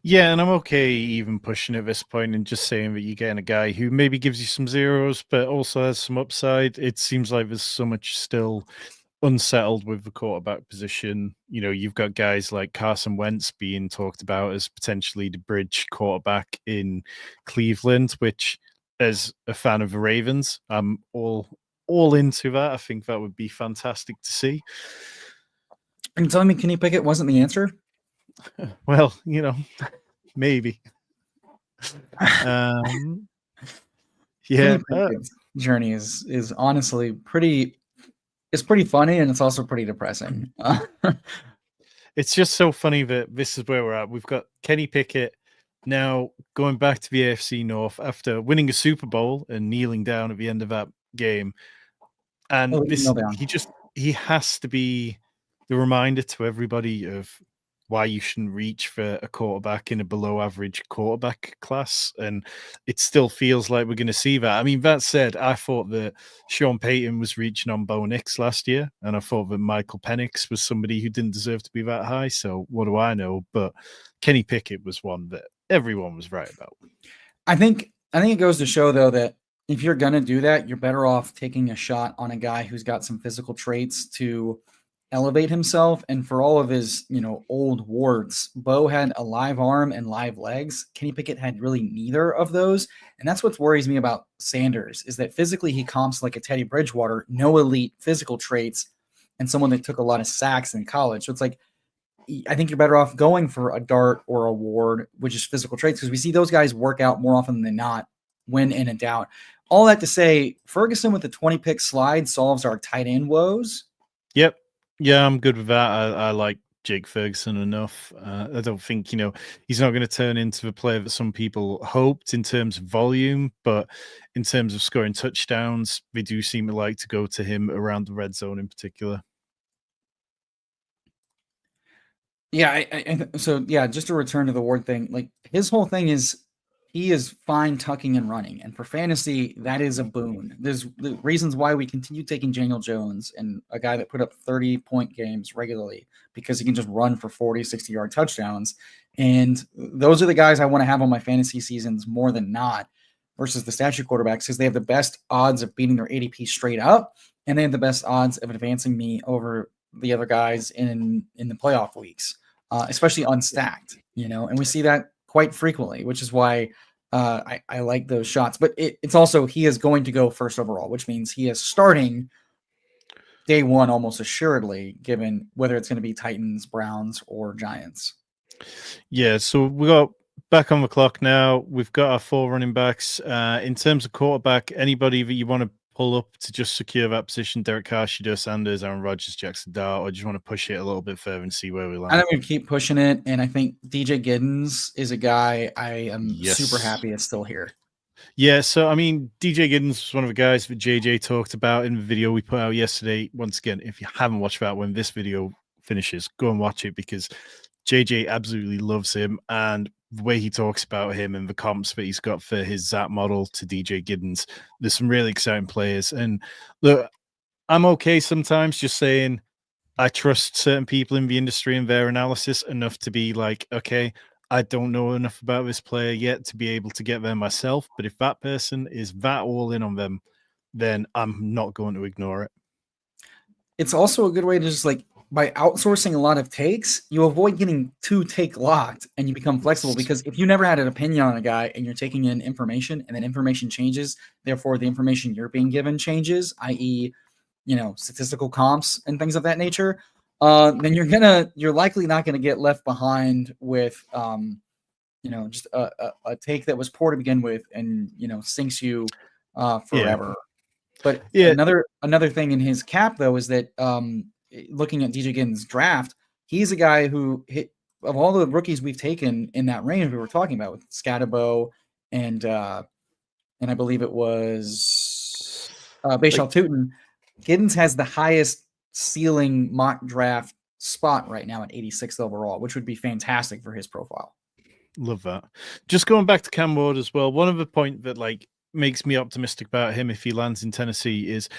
Speaker 1: Yeah, and I'm okay even pushing at this point and just saying that you're getting a guy who maybe gives you some zeros, but also has some upside. It seems like there's so much still unsettled with the quarterback position. You've got guys like Carson Wentz being talked about as potentially the bridge quarterback in Cleveland, which, as a fan of the Ravens, I'm all into that. I think that would be fantastic to see.
Speaker 2: Are you telling me Kenny Pickett wasn't the answer?
Speaker 1: Well, maybe. Yeah,
Speaker 2: Kenny Pickett's journey is honestly pretty. It's pretty funny, and it's also pretty depressing.
Speaker 1: It's just so funny that this is where we're at. We've got Kenny Pickett now going back to the AFC North after winning a Super Bowl and kneeling down at the end of that game. And he has to be the reminder to everybody of why you shouldn't reach for a quarterback in a below average quarterback class. And it still feels like we're going to see that. I mean, that said, I thought that Sean Payton was reaching on Bo Nix last year, and I thought that Michael Penix was somebody who didn't deserve to be that high. So what do I know? But Kenny Pickett was one that everyone was right about.
Speaker 2: I think it goes to show, though, that if you're going to do that, you're better off taking a shot on a guy who's got some physical traits to elevate himself. And for all of his, old warts, Bo had a live arm and live legs. Kenny Pickett had really neither of those. And that's what worries me about Sanders, is that physically he comps like a Teddy Bridgewater, no elite physical traits, and someone that took a lot of sacks in college. So it's like, I think you're better off going for a Dart or a Ward, which is physical traits, because we see those guys work out more often than not when in a doubt. All that to say, Ferguson with the 20-pick slide solves our tight end woes.
Speaker 1: Yep. Yeah, I'm good with that. I like Jake Ferguson enough. I don't think, he's not going to turn into the player that some people hoped in terms of volume, but in terms of scoring touchdowns, they do seem to like to go to him around the red zone in particular.
Speaker 2: Yeah, just to return to the Ward thing, like his whole thing is he is fine tucking and running. And for fantasy, that is a boon. There's the reasons why we continue taking Daniel Jones, and a guy that put up 30-point games regularly, because he can just run for 40, 60-yard touchdowns. And those are the guys I want to have on my fantasy seasons more than not, versus the statue quarterbacks, because they have the best odds of beating their ADP straight up, and they have the best odds of advancing me over the other guys in the playoff weeks, especially unstacked, and we see that quite frequently, which is why I like those shots. But it's also, he is going to go first overall, which means he is starting day one almost assuredly, given whether it's going to be Titans, Browns, or Giants.
Speaker 1: Yeah, so we got back on the clock now. We've got our 4 running backs. In terms of quarterback, anybody that you want to pull up to just secure that position? Derek Carr, Shedeur Sanders, Aaron Rodgers, Jackson Dart, or do you want to push it a little bit further and see where we land?
Speaker 2: I think we keep pushing it, and I think DJ Giddens is a guy I am super happy is still here.
Speaker 1: Yeah, so I mean, DJ Giddens was one of the guys that JJ talked about in the video we put out yesterday. Once again, if you haven't watched that when this video finishes, go and watch it because JJ absolutely loves him, and the way he talks about him and the comps that he's got for his Zap model to DJ Giddens, there's some really exciting players. And look, I'm okay sometimes just saying I trust certain people in the industry and their analysis enough to be like, okay, I don't know enough about this player yet to be able to get there myself. But if that person is that all in on them, then I'm not going to ignore it.
Speaker 2: It's also a good way to just like by outsourcing a lot of takes, you avoid getting too take locked and you become flexible because if you never had an opinion on a guy and you're taking in information and then information changes, therefore the information you're being given changes, i.e., statistical comps and things of that nature, then you're likely not gonna get left behind with just a take that was poor to begin with and sinks you
Speaker 1: Yeah.
Speaker 2: forever. But
Speaker 1: Yeah.
Speaker 2: another thing in his cap though is that looking at DJ Giddens' draft, he's a guy who hit of all the rookies we've taken in that range we were talking about with Scatabo and I believe it was Bashal Tutin. Giddens has the highest ceiling mock draft spot right now at 86th overall, which would be fantastic for his profile.
Speaker 1: Love that. Just going back to Cam Ward as well, one of the point that makes me optimistic about him if he lands in Tennessee is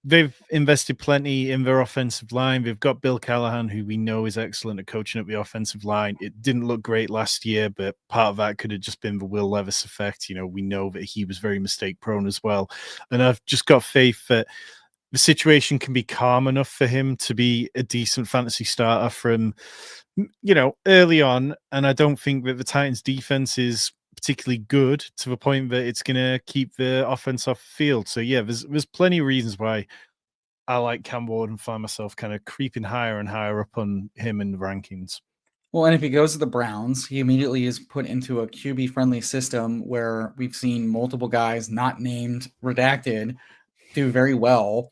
Speaker 1: they've invested plenty in their offensive line. They've got Bill Callahan, who we know is excellent at coaching up the offensive line. It didn't look great last year, but part of that could have just been the Will Levis effect. We know that he was very mistake prone as well. And I've just got faith that the situation can be calm enough for him to be a decent fantasy starter from, early on. And I don't think that the Titans defense is particularly good to the point that it's going to keep the offense off the field. So yeah, there's plenty of reasons why I like Cam Ward and find myself kind of creeping higher and higher up on him in the rankings.
Speaker 2: Well, and if he goes to the Browns, he immediately is put into a QB friendly system where we've seen multiple guys not named redacted do very well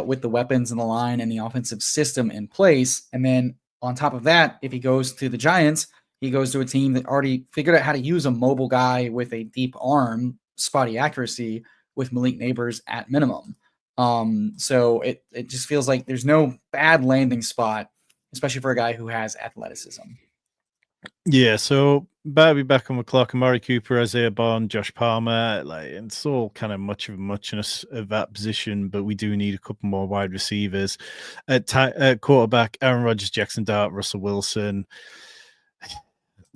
Speaker 2: with the weapons and the line and the offensive system in place. And then on top of that, if he goes to the Giants, he goes to a team that already figured out how to use a mobile guy with a deep arm, spotty accuracy with Malik Neighbors at minimum. So it just feels like there's no bad landing spot, especially for a guy who has athleticism.
Speaker 1: Yeah, so Barbie back on the clock, Amari Cooper, Isaiah Bond, Josh Palmer, it's all kind of much of a muchness of that position, but we do need a couple more wide receivers. At quarterback, Aaron Rodgers, Jackson Dart, Russell Wilson.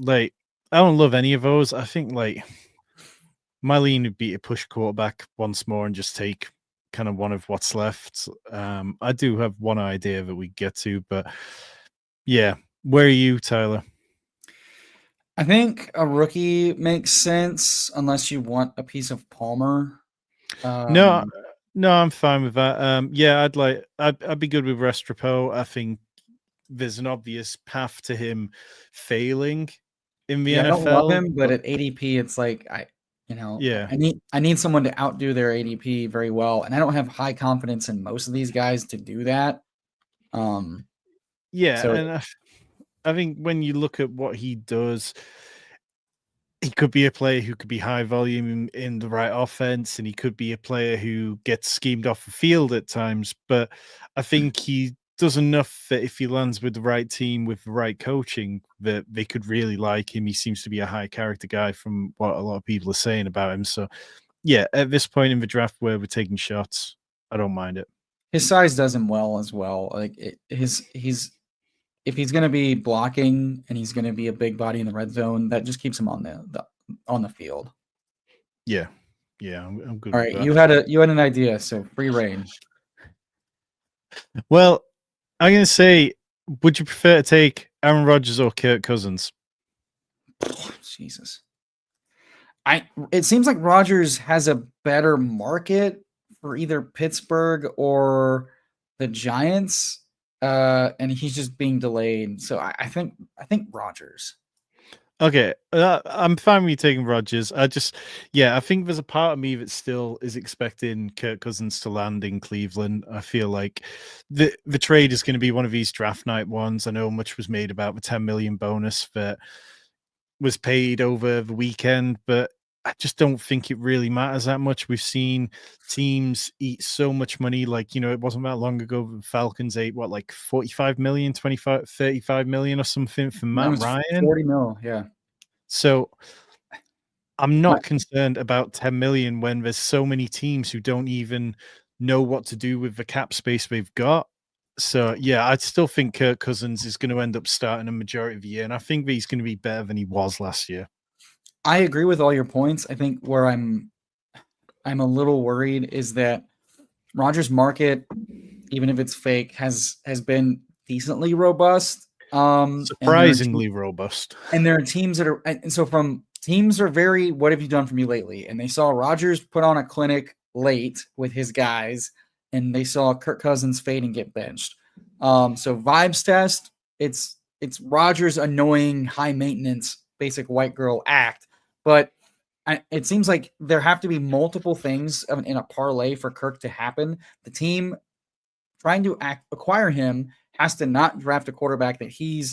Speaker 1: I don't love any of those. I think my lean would be to push quarterback once more and just take kind of one of what's left. I do have one idea that we get to, but yeah, where are you, Tyler?
Speaker 2: I think a rookie makes sense unless you want a piece of Palmer.
Speaker 1: No, I'm fine with that. Yeah, I'd be good with Restrepo. I think there's an obvious path to him failing in the NFL.
Speaker 2: I don't love him, but at ADP, it's like
Speaker 1: yeah,
Speaker 2: I need someone to outdo their ADP very well, and I don't have high confidence in most of these guys to do that.
Speaker 1: Yeah, so and I think when you look at what he does, he could be a player who could be high volume in the right offense, and he could be a player who gets schemed off the field at times. But I think he does enough that if he lands with the right team, with the right coaching, that they could really like him. He seems to be a high character guy from what a lot of people are saying about him. So yeah, at this point in the draft where we're taking shots, I don't mind it.
Speaker 2: His size does him well as well. If he's going to be blocking and he's going to be a big body in the red zone, that just keeps him on the field.
Speaker 1: Yeah, I'm good.
Speaker 2: All right, you had an idea, so free reign.
Speaker 1: Well, I'm going to say, would you prefer to take Aaron Rodgers or Kirk Cousins?
Speaker 2: Jesus, it seems like Rodgers has a better market for either Pittsburgh or the Giants. And he's just being delayed. So I think Rodgers.
Speaker 1: Okay, I'm fine with you taking Rodgers. I think there's a part of me that still is expecting Kirk Cousins to land in Cleveland. I feel like the trade is going to be one of these draft night ones. I know much was made about the $10 million bonus that was paid over the weekend, but I just don't think it really matters that much. We've seen teams eat so much money. Like, it wasn't that long ago. The Falcons ate what, like 45 million, 25, 35 million or something for
Speaker 2: That
Speaker 1: Matt
Speaker 2: was
Speaker 1: Ryan.
Speaker 2: 40 mil. Yeah.
Speaker 1: So I'm
Speaker 2: My,
Speaker 1: not concerned about 10 million when there's so many teams who don't even know what to do with the cap space they've got. So yeah, I still think Kirk Cousins is going to end up starting a majority of the year, and I think that he's going to be better than he was last year.
Speaker 2: I agree with all your points. I think where I'm a little worried is that Rogers' market, even if it's fake, has been decently robust. And
Speaker 1: Surprisingly robust.
Speaker 2: there are teams that are, and so from teams are very, what have you done for me lately? And they saw Rogers put on a clinic late with his guys, and they saw Kirk Cousins fade and get benched. So vibes test, it's Rogers' annoying, high maintenance, basic white girl act, but it seems like there have to be multiple things in a parlay for Kirk to happen. The team trying to acquire him has to not draft a quarterback that he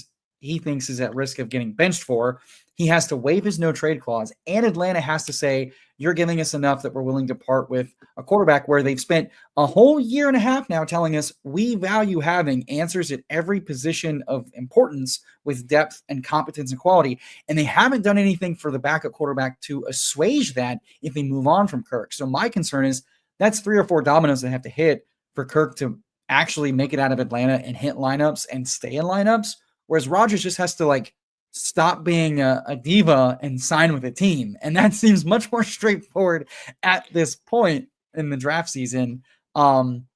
Speaker 2: thinks is at risk of getting benched for. He has to waive his no trade clause, and Atlanta has to say, you're giving us enough that we're willing to part with a quarterback where they've spent a whole year and a half now telling us we value having answers at every position of importance with depth and competence and quality. And they haven't done anything for the backup quarterback to assuage that if they move on from Kirk. So my concern is that's 3 or 4 dominoes that have to hit for Kirk to actually make it out of Atlanta and hit lineups and stay in lineups. Whereas Rodgers just has to like stop being a diva and sign with a team. And that seems much more straightforward at this point in the draft season than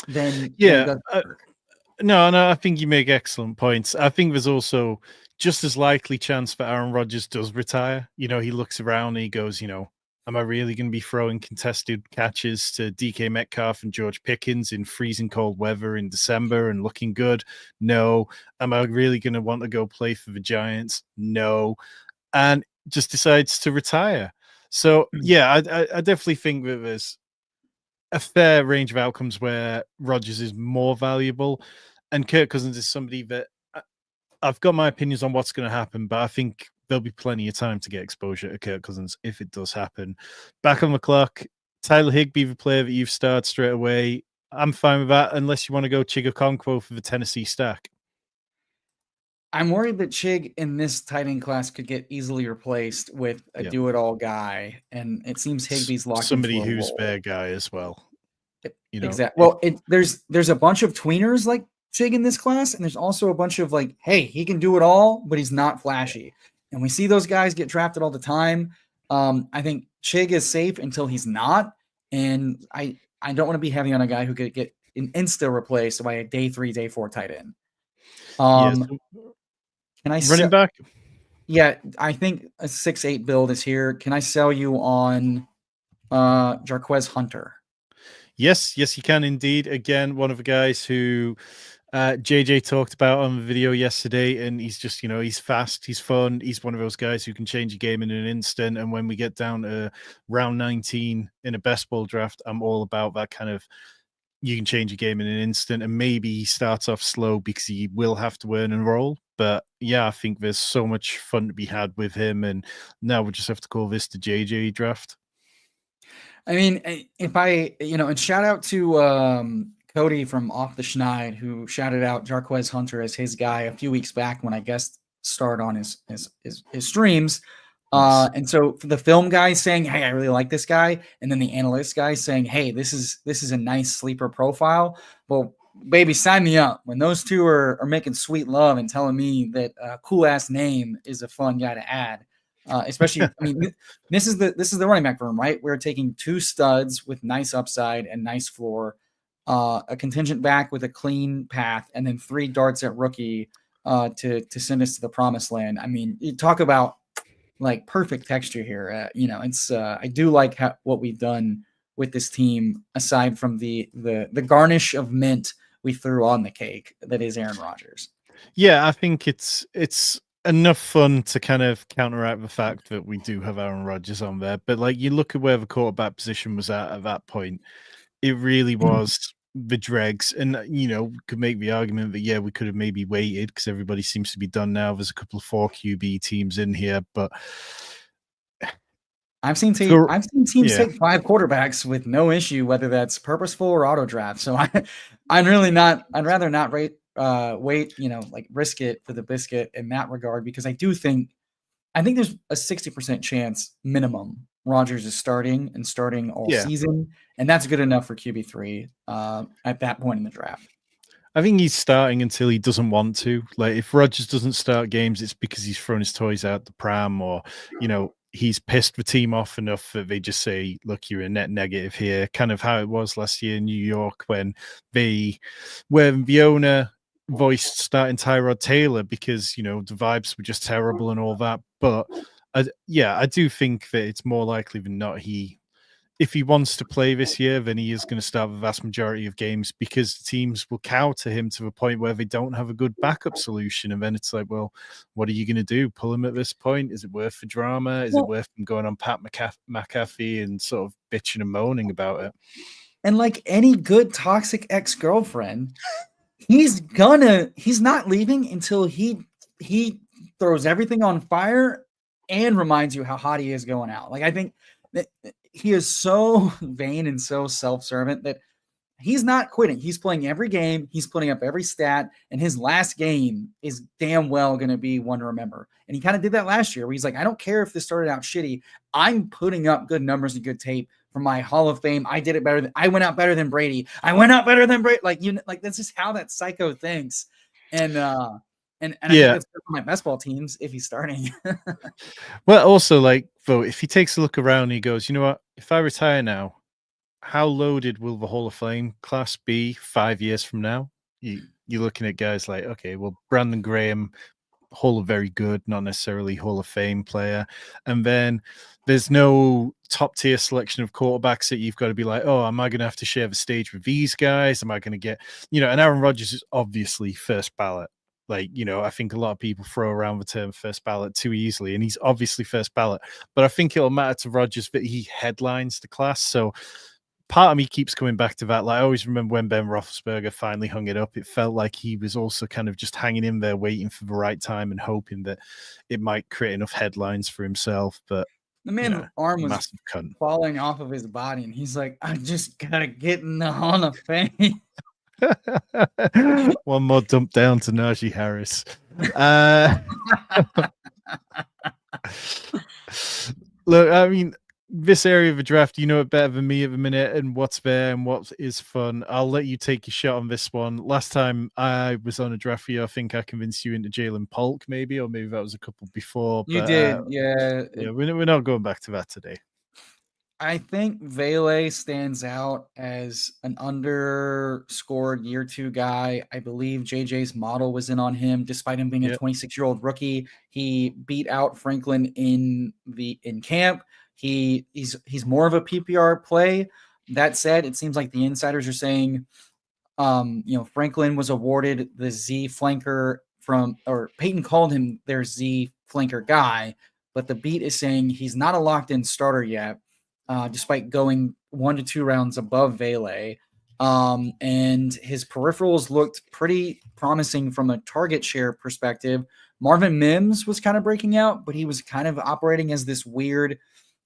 Speaker 2: it does work.
Speaker 1: No, I think you make excellent points. I think there's also just as likely chance that Aaron Rodgers does retire. He looks around and he goes, am I really going to be throwing contested catches to DK Metcalf and George Pickens in freezing cold weather in December and looking good? No. Am I really going to want to go play for the Giants? No. And just decides to retire. So, yeah, I definitely think that there's a fair range of outcomes where Rodgers is more valuable. And Kirk Cousins is somebody that I've got my opinions on what's going to happen, but I think there'll be plenty of time to get exposure to Kirk Cousins if it does happen. Back on the clock, Tyler Higbee, the player that you've started straight away. I'm fine with that, unless you want to go Chigakonkwo for the Tennessee stack.
Speaker 2: I'm worried that Chig in this tight end class could get easily replaced with a do-it-all guy, and it seems Higbee's locked
Speaker 1: somebody
Speaker 2: into a
Speaker 1: who's
Speaker 2: role.
Speaker 1: their guy as well.
Speaker 2: Exactly. Well, there's a bunch of tweeners like Chig in this class, and there's also a bunch of like, hey, he can do it all, but he's not flashy. And we see those guys get drafted all the time. I think Chig is safe until he's not, and I don't want to be heavy on a guy who could get an insta replaced by a day 3, day 4 tight end. Can I
Speaker 1: running back?
Speaker 2: Yeah, I think a 6-8 build is here. Can I sell you on Jarquez Hunter?
Speaker 1: Yes, you can indeed. Again, one of the guys who JJ talked about on the video yesterday, and he's just, he's fast, he's fun, he's one of those guys who can change a game in an instant. And when we get down to round 19 in a best ball draft, I'm all about that kind of, you can change a game in an instant. And maybe he starts off slow because he will have to earn and roll. But yeah, I think there's so much fun to be had with him. And now we'll just have to call this the JJ draft.
Speaker 2: I mean, if and shout out to Cody from Off the Schneid, who shouted out Jarquez Hunter as his guy a few weeks back when I guest starred on his streams. Nice. And so the film guy saying, hey, I really like this guy. And then the analyst guy saying, hey, this is a nice sleeper profile. Well, baby, sign me up. When those two are making sweet love and telling me that a cool ass name is a fun guy to add. Especially, I mean, this is the running back room, right? We're taking 2 studs with nice upside and nice floor, a contingent back with a clean path, and then 3 darts at rookie to send us to the promised land. I mean, you talk about like perfect texture here. It's I do like what we've done with this team, aside from the garnish of mint we threw on the cake that is Aaron Rodgers.
Speaker 1: Yeah, I think it's enough fun to kind of counteract the fact that we do have Aaron Rodgers on there. But like, you look at where the quarterback position was at that point, it really was the dregs. And could make the argument that we could have maybe waited because everybody seems to be done now. There's a couple of 4 QB teams in here, but
Speaker 2: I've seen
Speaker 1: For
Speaker 2: teams
Speaker 1: yeah,
Speaker 2: take 5 quarterbacks with no issue, whether that's purposeful or auto draft. So I'm really not. I'd rather not wait. Like risk it for the biscuit in that regard because I think there's a 60% chance minimum Rodgers is starting all
Speaker 1: yeah.
Speaker 2: season, and that's good enough for QB3 at that point in the draft.
Speaker 1: I think he's starting until he doesn't want to. Like if Rodgers doesn't start games, it's because he's thrown his toys out the pram, or he's pissed the team off enough that they just say, "Look, you're a net negative here." Kind of how it was last year in New York when the owner voiced starting Tyrod Taylor because the vibes were just terrible and all that. But I do think that it's more likely than not if he wants to play this year, then he is going to start the vast majority of games because the teams will cow to him to the point where they don't have a good backup solution. And then it's like, well, what are you going to do? Pull him at this point? Is it worth the drama? Is it worth him going on Pat McAfee and sort of bitching and moaning about it?
Speaker 2: And like any good toxic ex-girlfriend, he's not leaving until he throws everything on fire and reminds you how hot he is going out. Like I think that he is so vain and so self-servant that he's not quitting. He's playing every game. He's putting up every stat, and his last game is damn well going to be one to remember. And he kind of did that last year where he's like, I don't care if this started out shitty. I'm putting up good numbers and good tape for my Hall of Fame. I went out better than Brady. I went out better than Brady. Like that's just how that psycho thinks. And I think that's good for my best ball teams if he's starting.
Speaker 1: Well, also though, if he takes a look around and he goes, you know what, if I retire now, how loaded will the Hall of Fame class be 5 years from now? You're looking at guys like, okay, well, Brandon Graham, Hall of Very Good, not necessarily Hall of Fame player. And then there's no top tier selection of quarterbacks that you've got to be like, oh, am I going to have to share the stage with these guys? Am I going to get, and Aaron Rodgers is obviously first ballot. I think a lot of people throw around the term first ballot too easily, and he's obviously first ballot. But I think it'll matter to Rodgers that he headlines the class. So part of me keeps coming back to that. Like I always remember when Ben Roethlisberger finally hung it up, it felt like he was also kind of just hanging in there, waiting for the right time and hoping that it might create enough headlines for himself. But
Speaker 2: the man's arm was falling off of his body, and he's like, I just gotta get in the Hall of Fame.
Speaker 1: One more dump down to Najee Harris. Look, I mean, this area of the draft, you know it better than me at the minute, and what's there and what is fun. I'll let you take your shot on this one. Last time I was on a draft for you, I think I convinced you into Jalen Polk, maybe, or maybe that was a couple before.
Speaker 2: You did, yeah.
Speaker 1: We're not going back to that today.
Speaker 2: I think Vele stands out as an underscored year 2 guy. I believe JJ's model was in on him, despite him being a 26-year-old rookie. He beat out Franklin in camp. He's more of a PPR play. That said, it seems like the insiders are saying, Franklin was awarded the Z flanker or Peyton called him their Z flanker guy, but the beat is saying he's not a locked-in starter yet. Despite going 1 to 2 rounds above Vele. And his peripherals looked pretty promising from a target share perspective. Marvin Mims was kind of breaking out, but he was kind of operating as this weird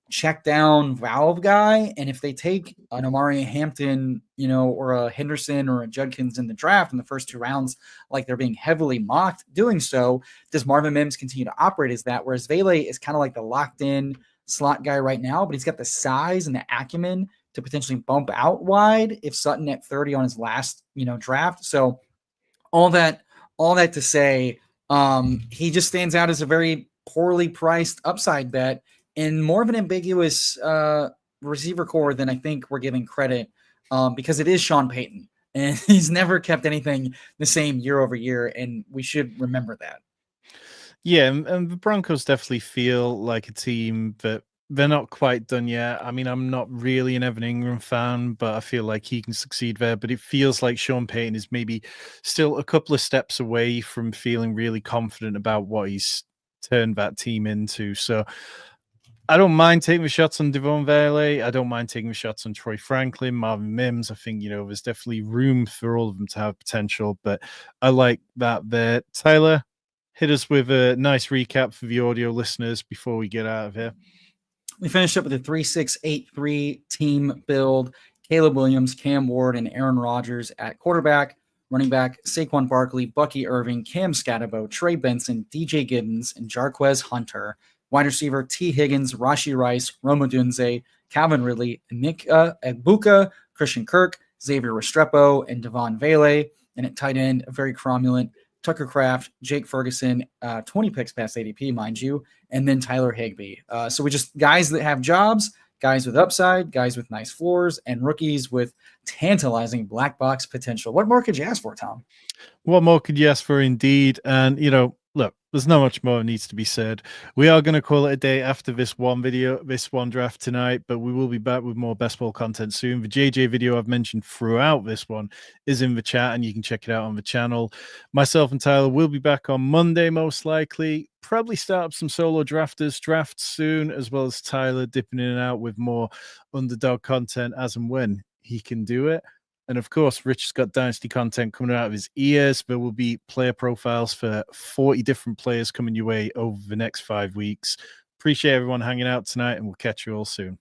Speaker 2: check down valve guy. And if they take an Amari Hampton, or a Henderson or a Judkins in the draft in the first 2 rounds, like they're being heavily mocked doing so, does Marvin Mims continue to operate as that? Whereas Vele is kind of like the locked in slot guy right now, but he's got the size and the acumen to potentially bump out wide if Sutton at 30 on his last, draft. So all that to say, he just stands out as a very poorly priced upside bet and more of an ambiguous receiver core than I think we're giving credit, because it is Sean Payton and he's never kept anything the same year over year. And we should remember that.
Speaker 1: Yeah, and the Broncos definitely feel like a team that they're not quite done yet. I mean, I'm not really an Evan Ingram fan, but I feel like he can succeed there. But it feels like Sean Payton is maybe still a couple of steps away from feeling really confident about what he's turned that team into. So I don't mind taking the shots on Devon Vele. I don't mind taking the shots on Troy Franklin, Marvin Mims. I think, there's definitely room for all of them to have potential, but I like that there. Tyler, hit us with a nice recap for the audio listeners before we get out of here.
Speaker 2: We finished up with a 3-6-8-3 team build. Caleb Williams, Cam Ward, and Aaron Rodgers at quarterback. Running back, Saquon Barkley, Bucky Irving, Cam Scatabo, Trey Benson, DJ Giddens, and Jarquez Hunter. Wide receiver, T. Higgins, Rashi Rice, Roma Dunze, Calvin Ridley, Nick Egbuka, Christian Kirk, Xavier Restrepo, and Devon Vele. And at tight end, a very cromulent Tucker Kraft, Jake Ferguson, 20 picks past ADP, mind you, and then Tyler Higbee. So we just guys that have jobs, guys with upside, guys with nice floors, and rookies with tantalizing black box potential. What more could you ask for, Tom?
Speaker 1: What more could you ask for, indeed? And, look, there's not much more needs to be said. We are going to call it a day after this one draft tonight, but we will be back with more best ball content soon. The JJ video I've mentioned throughout this one is in the chat, and you can check it out on the channel. Myself and Tyler will be back on Monday, most likely. Probably start up some solo drafts soon, as well as Tyler dipping in and out with more Underdog content as and when he can do it. And of course, Rich's got Dynasty content coming out of his ears. There will be player profiles for 40 different players coming your way over the next 5 weeks. Appreciate everyone hanging out tonight, and we'll catch you all soon.